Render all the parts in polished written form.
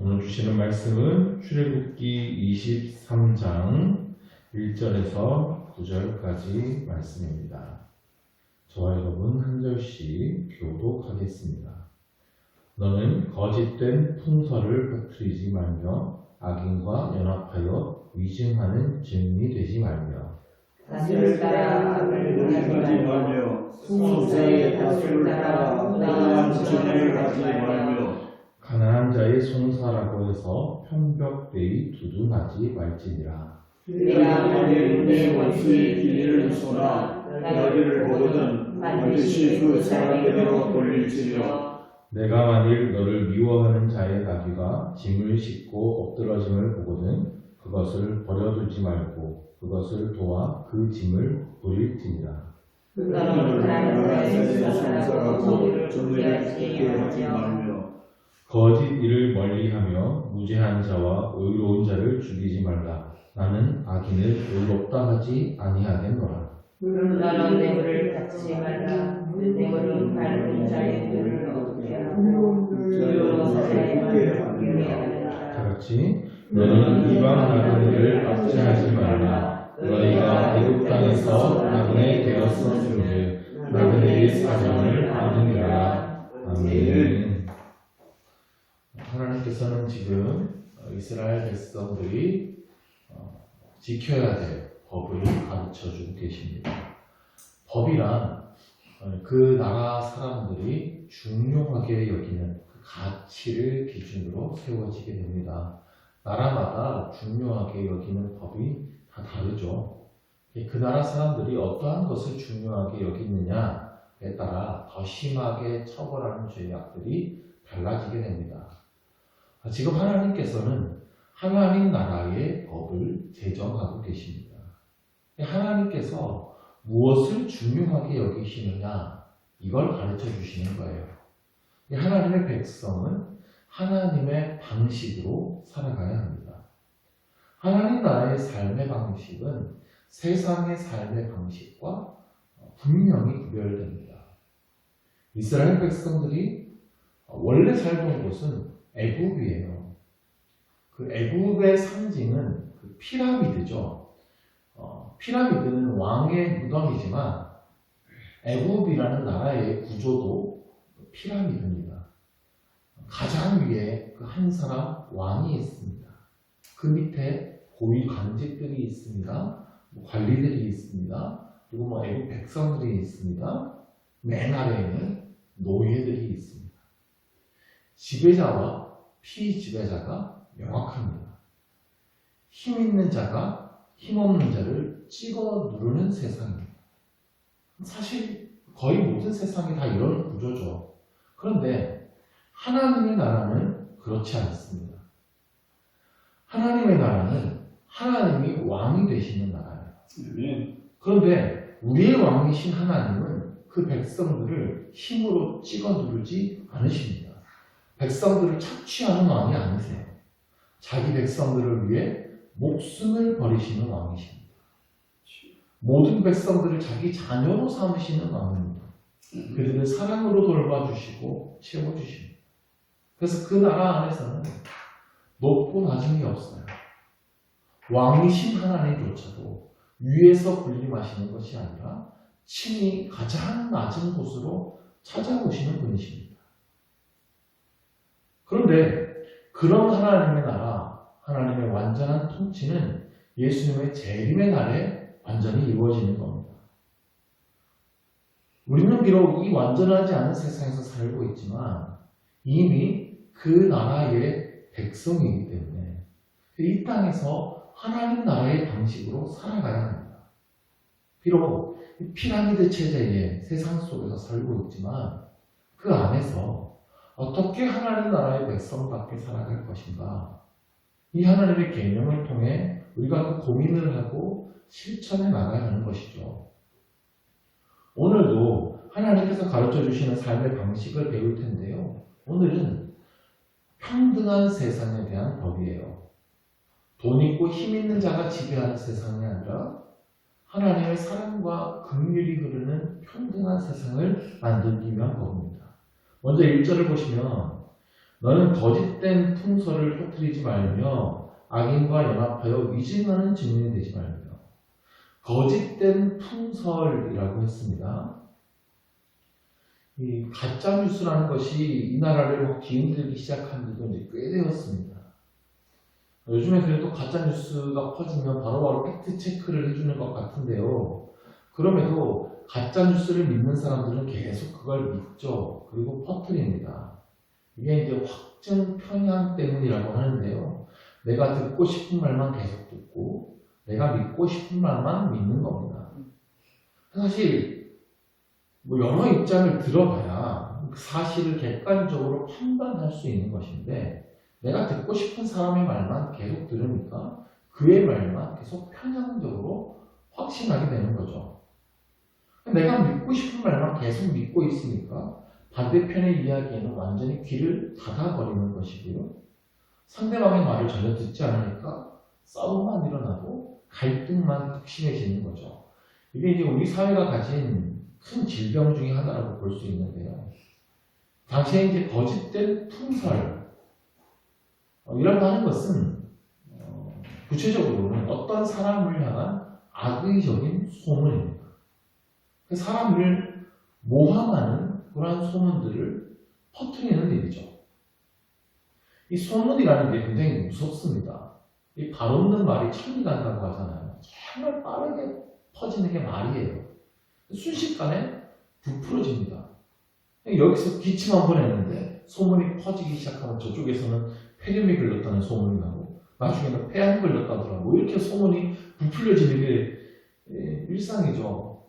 오늘 주시는 말씀은 출애굽기 23장 1절에서 9절까지 말씀입니다. 저와 여러분 한 절씩 교독하겠습니다. 너는 거짓된 풍설을 퍼뜨리지 말며 악인과 연합하여 위증하는 증인이 되지 말며 다스를 따라 악을 행하지 말며 송사의 다스를 따라 부당한 증언을 하지 말며 가난한 자의 송사라고 해서 편벽되이 두둔하지 말지니라. 내가 만일 내 원수의 길을 쏘나 너희를 보거든 반드시 그 사람에게로 돌릴지니라. 내가 만일 너를 미워하는 자의 나귀가 짐을 싣고 엎드러짐을 보거든 그것을 버려두지 말고 그것을 도와 그 짐을 부릴지니라. 너는 가난한 자의 송사라고 정죄하지 말며 거짓 일을 멀리하며 무죄한 자와 의로운 자를 죽이지 말라. 나는 악인을 의롭다 하지 아니하겠노라. 너는 뇌물을 갚지 말라. 뇌물은 밟은 자의 뇌를 얻게 하고 주로 사자의 얻게 하느라. 다같이 너는 이방 나그네를 압제하지 말라. 너희가 애굽 땅에서 나그네 되었었은즉 나그네의 사정을 아느니라. 아멘. 하나님께서는 지금 이스라엘 백성들이 지켜야 될 법을 가르쳐주고 계십니다. 법이란 그 나라 사람들이 중요하게 여기는 그 가치를 기준으로 세워지게 됩니다. 나라마다 중요하게 여기는 법이 다 다르죠. 그 나라 사람들이 어떠한 것을 중요하게 여기느냐에 따라 더 심하게 처벌하는 죄악들이 달라지게 됩니다. 지금 하나님께서는 하나님 나라의 법을 제정하고 계십니다. 하나님께서 무엇을 중요하게 여기시느냐 이걸 가르쳐 주시는 거예요. 하나님의 백성은 하나님의 방식으로 살아가야 합니다. 하나님 나라의 삶의 방식은 세상의 삶의 방식과 분명히 구별됩니다. 이스라엘 백성들이 원래 살던 곳은 애굽이에요. 그 애굽의 상징은 그 피라미드죠. 피라미드는 왕의 무덤이지만 애굽이라는 나라의 구조도 피라미드입니다. 가장 위에 그 한 사람 왕이 있습니다. 그 밑에 고위 관직들이 있습니다. 관리들이 있습니다. 그리고 애굽 백성들이 있습니다. 맨 아래에는 노예들이 있습니다. 지배자와 피지배자가 명확합니다. 힘 있는 자가 힘 없는 자를 찍어 누르는 세상입니다. 사실 거의 모든 세상이 다 이런 구조죠. 그런데 하나님의 나라는 그렇지 않습니다. 하나님의 나라는 하나님이 왕이 되시는 나라예요. 그런데 우리의 왕이신 하나님은 그 백성들을 힘으로 찍어 누르지 않으십니다. 백성들을 착취하는 왕이 아니세요. 자기 백성들을 위해 목숨을 버리시는 왕이십니다. 모든 백성들을 자기 자녀로 삼으시는 왕입니다. 그들을 사랑으로 돌봐주시고 채워주십니다. 그래서 그 나라 안에서는 높고 낮음이 없어요. 왕이신 하나님조차도 위에서 군림하시는 것이 아니라 친히 가장 낮은 곳으로 찾아오시는 분이십니다. 그런데 그런 하나님의 나라, 하나님의 완전한 통치는 예수님의 재림의 날에 완전히 이루어지는 겁니다. 우리는 비록 이 완전하지 않은 세상에서 살고 있지만 이미 그 나라의 백성이기 때문에 이 땅에서 하나님 나라의 방식으로 살아가야 합니다. 비록 피라미드 체제의 세상 속에서 살고 있지만 그 안에서 어떻게 하나님 나라의 백성답게 살아갈 것인가? 이 하나님의 계명을 통해 우리가 그 고민을 하고 실천해 나가야 하는 것이죠. 오늘도 하나님께서 가르쳐 주시는 삶의 방식을 배울 텐데요. 오늘은 평등한 세상에 대한 법이에요. 돈 있고 힘 있는 자가 지배하는 세상이 아니라 하나님의 사랑과 긍휼이 흐르는 평등한 세상을 만들기 위한 법입니다. 먼저 1절을 보시면 너는 거짓된 풍설을 터뜨리지 말며 악인과 연합하여 위증하는 증인이 되지 말며. 거짓된 풍설이라고 했습니다. 이 가짜 뉴스라는 것이 이 나라를 막 뒤흔들기 시작한 지도 이제 꽤 되었습니다. 요즘에 그래도 가짜 뉴스가 퍼지면 바로바로 팩트 체크를 해주는 것 같은데요. 그럼에도 가짜 뉴스를 믿는 사람들은 계속 그걸 믿죠. 그리고 퍼뜨립니다. 이게 이제 확증 편향 때문이라고 하는데요. 내가 듣고 싶은 말만 계속 듣고 내가 믿고 싶은 말만 믿는 겁니다. 사실 뭐 여러 입장을 들어봐야 그 사실을 객관적으로 판단할 수 있는 것인데 내가 듣고 싶은 사람의 말만 계속 들으니까 그의 말만 계속 편향적으로 확신하게 되는 거죠. 내가 믿고 싶은 말만 계속 믿고 있으니까 반대편의 이야기에는 완전히 귀를 닫아버리는 것이고요. 상대방의 말을 전혀 듣지 않으니까 싸움만 일어나고 갈등만 극심해지는 거죠. 이게 이제 우리 사회가 가진 큰 질병 중에 하나라고 볼 수 있는데요. 당시에 이제 거짓된 풍설, 이라고 하는 것은 구체적으로는 어떤 사람을 향한 악의적인 소문입니다. 그 사람을 모함하는 그러한 소문들을 퍼뜨리는 일이죠. 이 소문이라는 게 굉장히 무섭습니다. 이 발 없는 말이 천리 간다고 하잖아요. 정말 빠르게 퍼지는 게 말이에요. 순식간에 부풀어집니다. 여기서 기침 한 번 했는데 소문이 퍼지기 시작하면 저쪽에서는 폐렴이 걸렸다는 소문이 나고 나중에는 폐암이 걸렸다더라고. 이렇게 소문이 부풀려지는 게 일상이죠.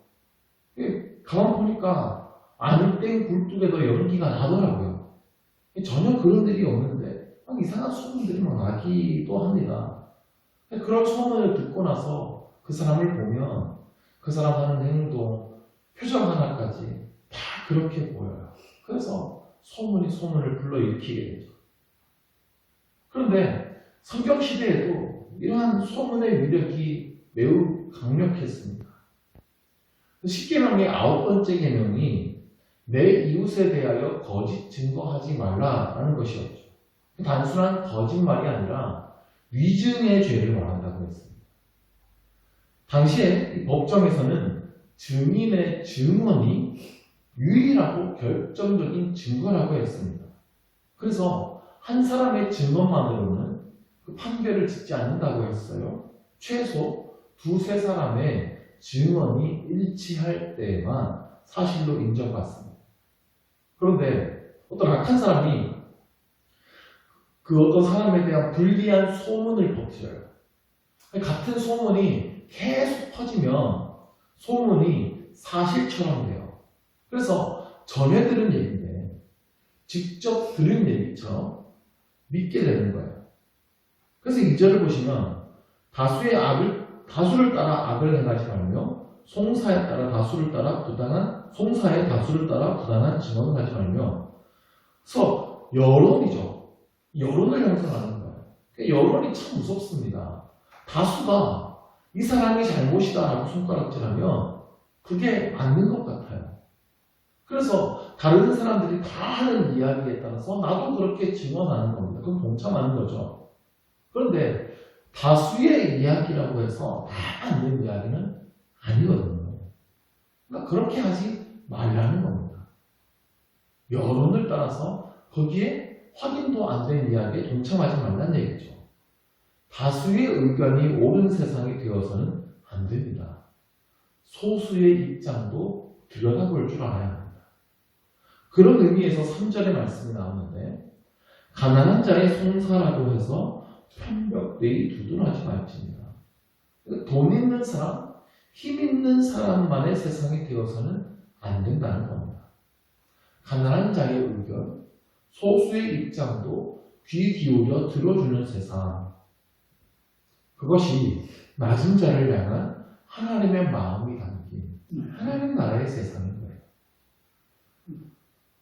가만 보니까 아는 땡 굴뚝에도 연기가 나더라고요. 전혀 그런 일이 없는데 막 이상한 소문들이 막 나기도 합니다. 그런 소문을 듣고 나서 그 사람을 보면 그 사람 하는 행동, 표정 하나까지 다 그렇게 보여요. 그래서 소문이 소문을 불러일으키게 되죠. 그런데 성경 시대에도 이러한 소문의 위력이 매우 강력했습니다. 십계명의 9번째 계명이 내 이웃에 대하여 거짓 증거하지 말라라는 것이었죠. 단순한 거짓말이 아니라 위증의 죄를 말한다고 했습니다. 당시에 법정에서는 증인의 증언이 유일하고 결정적인 증거라고 했습니다. 그래서 한 사람의 증언만으로는 그 판결을 짓지 않는다고 했어요. 최소 두세 사람의 증언이 일치할 때만 사실로 인정받습니다. 그런데 어떤 악한 사람이 그 어떤 사람에 대한 불리한 소문을 퍼뜨려요. 같은 소문이 계속 퍼지면 소문이 사실처럼 돼요. 그래서 전해 들은 얘기인데 직접 들은 얘기처럼 믿게 되는 거예요. 그래서 2절을 보시면 다수를 따라 악을 행하지 말며 송사에 다수를 따라 부당한 증언을 하지 말며. 그래서 여론이죠. 여론을 형성하는 거예요. 여론이 참 무섭습니다. 다수가 이 사람이 잘못이다라고 손가락질하면 그게 맞는 것 같아요. 그래서 다른 사람들이 다 하는 이야기에 따라서 나도 그렇게 증언하는 겁니다. 그럼 동참하는 거죠. 그런데 다수의 이야기라고 해서 다 맞는 이야기는 아니거든요. 그러니까 그렇게 하지 말라는 겁니다. 여론을 따라서 거기에 확인도 안 된 이야기에 동참하지 말라는 얘기죠. 다수의 의견이 옳은 세상이 되어서는 안 됩니다. 소수의 입장도 들여다볼 줄 알아야 합니다. 그런 의미에서 3절의 말씀이 나오는데 가난한 자의 송사라고 해서 편벽되이 두둔하지 말지니라. 돈 있는 사람, 힘 있는 사람만의 세상이 되어서는 안 된다는 겁니다. 가난한 자의 의견, 소수의 입장도 귀 기울여 들어주는 세상, 그것이 낮은 자를 향한 하나님의 마음이 담긴 하나님 나라의 세상인 거예요.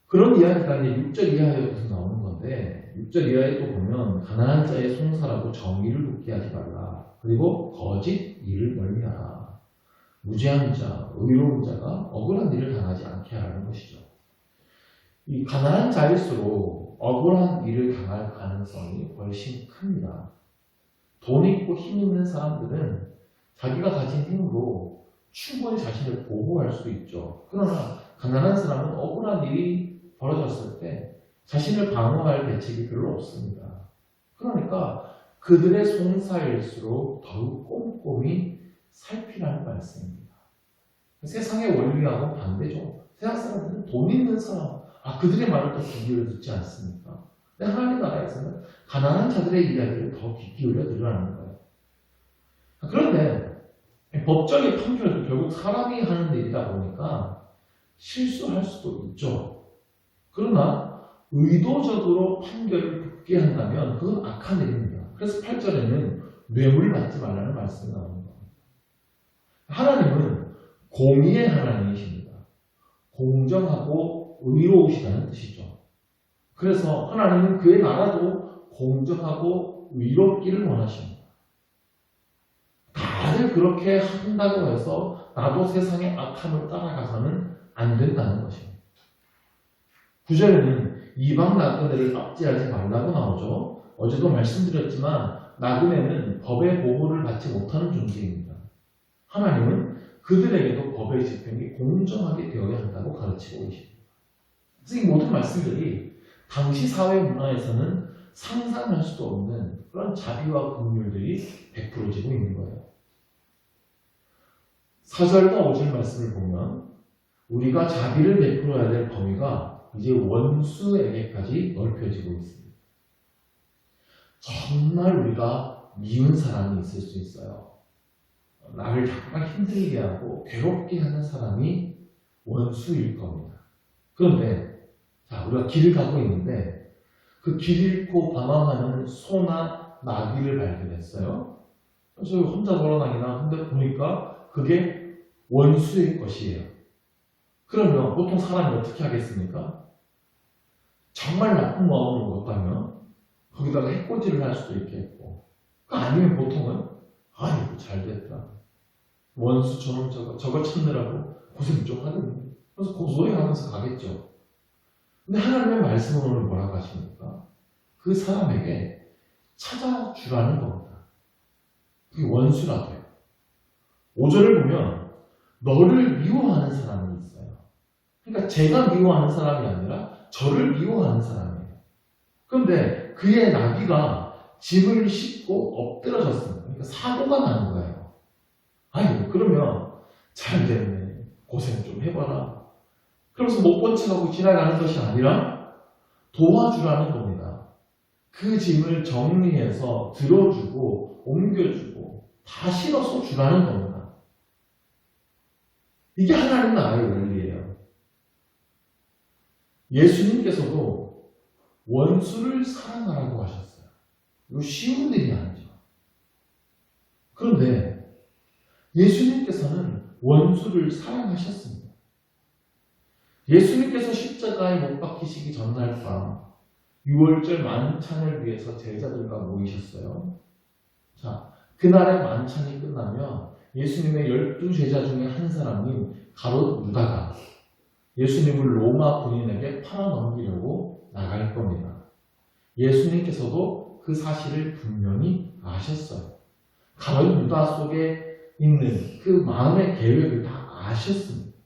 그런 이야기가 이제 6절 이하에도 나오는 건데 6절 이하에도 보면 가난한 자의 송사라고 정의를 돕게 하지 말라. 그리고 거짓 일을 멀리하라. 무죄한 자, 의로운 자가 억울한 일을 당하지 않게 하라는 것이죠. 이 가난한 자일수록 억울한 일을 당할 가능성이 훨씬 큽니다. 돈 있고 힘 있는 사람들은 자기가 가진 힘으로 충분히 자신을 보호할 수 있죠. 그러나 가난한 사람은 억울한 일이 벌어졌을 때 자신을 방어할 대책이 별로 없습니다. 그러니까 그들의 송사일수록 더욱 꼼꼼히 살피라는 말씀입니다. 세상의 원리하고 반대죠. 세상 사람들은 돈 있는 사람, 그들의 말을 더 귀 기울여 듣지 않습니까? 근데 하나님 나라에서는 가난한 자들의 이야기를 더 귀 기울여 들으라는 거예요. 그런데 법적인 판결도 결국 사람이 하는 일이다 보니까 실수할 수도 있죠. 그러나 의도적으로 판결을 붙게 한다면 그건 악한 일입니다. 그래서 8절에는 뇌물 받지 말라는 말씀이 나옵니다. 하나님은 공의의 하나님이십니다. 공정하고 의로우시다는 뜻이죠. 그래서 하나님은 그의 나라도 공정하고 의롭기를 원하십니다. 다들 그렇게 한다고 해서 나도 세상의 악함을 따라가서는 안 된다는 것입니다. 9절에는 이방 나그네를 압제하지 말라고 나오죠. 어제도 말씀드렸지만 나그네는 법의 보호를 받지 못하는 존재입니다. 하나님은 그들에게도 법의 집행이 공정하게 되어야 한다고 가르치고 계십니다. 그래서 이 모든 말씀들이 당시 사회 문화에서는 상상할 수도 없는 그런 자비와 긍휼들이 베풀어지고 있는 거예요. 4절과 5절 말씀을 보면 우리가 자비를 베풀어야 될 범위가 이제 원수에게까지 넓혀지고 있습니다. 정말 우리가 미운 사람이 있을 수 있어요. 나를 자꾸만 힘들게 하고 괴롭게 하는 사람이 원수일 겁니다. 그런데 우리가 길을 가고 있는데 그 길 잃고 방황하는 소나 나귀를 발견했어요. 그래서 혼자 돌아다니나 근데 보니까 그게 원수의 것이에요. 그러면 보통 사람이 어떻게 하겠습니까? 정말 나쁜 마음을 먹었다면 거기다가 해코지를 할 수도 있겠고, 아니면 보통은 이거 잘 됐다. 원수 저놈 저거 찾느라고 고생 좀 하더니 그래서 고소해하면서 가겠죠. 근데 하나님의 말씀은 오늘 뭐라고 하십니까? 그 사람에게 찾아주라는 겁니다. 그게 원수라도요. 5절을 보면 너를 미워하는 사람이 있어요. 그러니까 제가 미워하는 사람이 아니라 저를 미워하는 사람이에요. 그런데 그의 나귀가 짐을 싣고 엎드러졌습니다. 그러니까 사고가 나는 거예요. 그러면 잘 됐네. 고생 좀 해봐라. 그러면서 못 본 척하고 지나가는 것이 아니라 도와주라는 겁니다. 그 짐을 정리해서 들어주고 옮겨주고 다 실어서 주라는 겁니다. 이게 하나님 나라의 원리예요. 예수님께서도 원수를 사랑하라고 하셨어요. 이거 쉬운 일이 아니죠. 그런데 예수님께서는 원수를 사랑하셨습니다. 예수님께서 십자가에 못 박히시기 전날 밤 6월절 만찬을 위해서 제자들과 모이셨어요. 그날의 만찬이 끝나면 예수님의 12제자 중에 한 사람인 가롯 유다가 예수님을 로마 군인에게 팔아넘기려고 나갈 겁니다. 예수님께서도 그 사실을 분명히 아셨어요. 가롯 유다 속에 있는 그 마음의 계획을 다 아셨습니다.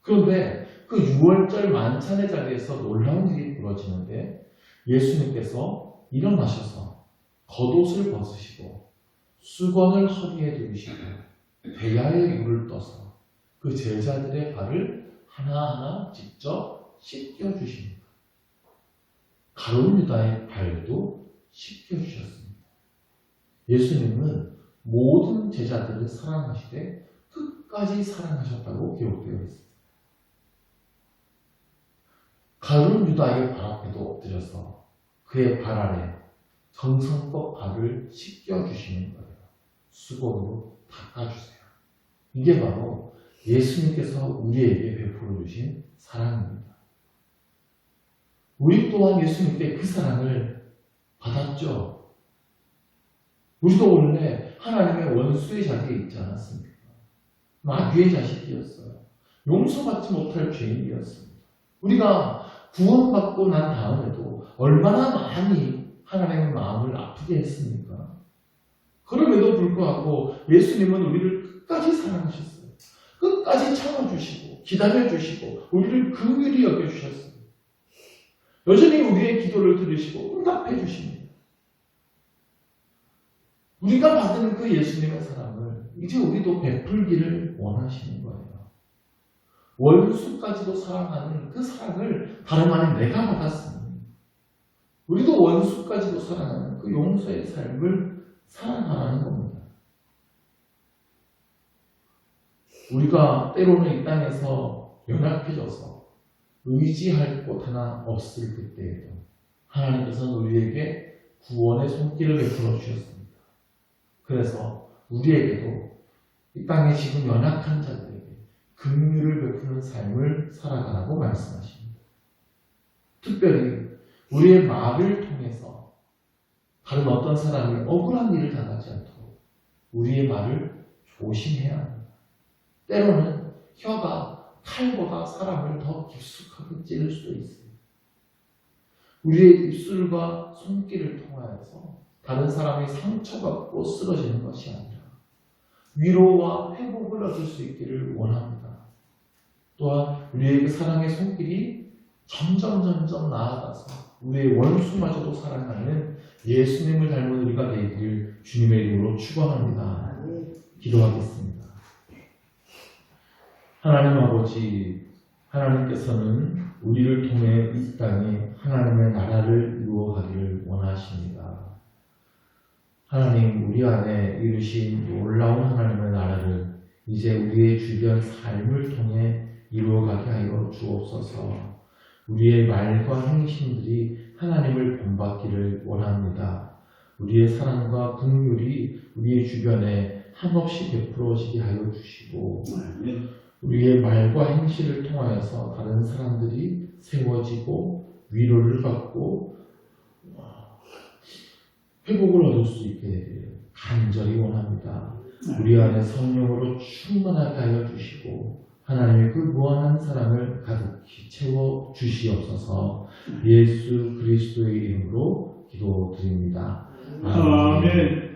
그런데 그 6월절 만찬의 자리에서 놀라운 일이 벌어지는데 예수님께서 일어나셔서 겉옷을 벗으시고 수건을 허리에 두르시고 대야에 물을 떠서 그 제자들의 발을 하나하나 직접 씻겨주십니다. 가룟 유다의 발도 씻겨주셨습니다. 예수님은 모든 제자들을 사랑하시되 끝까지 사랑하셨다고 기록되어 있습니다. 가룟 유다의 발 앞에도 엎드려서 그의 발 아래 정성껏 발을 씻겨주시는 거예요. 수건으로 닦아주세요. 이게 바로 예수님께서 우리에게 베풀어 주신 사랑입니다. 우리 또한 예수님께 그 사랑을 받았죠. 우리도 원래 하나님의 원수의 자리에 있지 않았습니까? 마귀의 자식이었어요. 용서받지 못할 죄인이었습니다. 우리가 구원받고 난 다음에도 하고 얼마나 많이 하나님의 마음을 아프게 했습니까? 그럼에도 불구하고 예수님은 우리를 끝까지 사랑하셨어요. 끝까지 참아주시고 기다려주시고 우리를 긍휼히 여겨주셨어요. 여전히 우리의 기도를 들으시고 응답해 주십니다. 우리가 받은 그 예수님의 사랑을 이제 우리도 베풀기를 원하시는 거예요. 원수까지도 사랑하는 그 사랑을 다름 아닌 내가 받았습니다. 우리도 원수까지도 사랑하는 그 용서의 삶을 살아가라는 겁니다. 우리가 때로는 이 땅에서 연약해져서 의지할 곳 하나 없을 그때에도 하나님께서는 우리에게 구원의 손길을 베풀어 주셨습니다. 그래서 우리에게도 이 땅에 지금 연약한 자들에게 긍휼을 베푸는 삶을 살아가라고 말씀하십니다. 특별히 우리의 말을 통해서 다른 어떤 사람이 억울한 일을 당하지 않도록 우리의 말을 조심해야 합니다. 때로는 혀가 칼보다 사람을 더 깊숙하게 찌를 수도 있습니다. 우리의 입술과 손길을 통하여서 다른 사람이 상처받고 쓰러지는 것이 아니라 위로와 회복을 얻을 수 있기를 원합니다. 또한 우리의 그 사랑의 손길이 점점 나아가서 우리의 원수마저도 사랑하는 예수님을 닮은 우리가 되기를 주님의 이름으로 축원합니다. 기도하겠습니다. 하나님 아버지, 하나님께서는 우리를 통해 이 땅에 하나님의 나라를 이루어가기를 원하십니다. 하나님, 우리 안에 이루신 놀라운 하나님의 나라를 이제 우리의 주변 삶을 통해 이루어가게 하여 주옵소서. 우리의 말과 행실들이 하나님을 본받기를 원합니다. 우리의 사랑과 긍휼이 우리의 주변에 한없이 베풀어지게 하여 주시고 우리의 말과 행실을 통하여서 다른 사람들이 세워지고 위로를 받고 회복을 얻을 수 있게 되기를 간절히 원합니다. 우리 안에 성령으로 충만하게 하여 주시고 하나님의 그 무한한 사랑을 가득히 채워 주시옵소서. 예수 그리스도의 이름으로 기도드립니다. 아멘.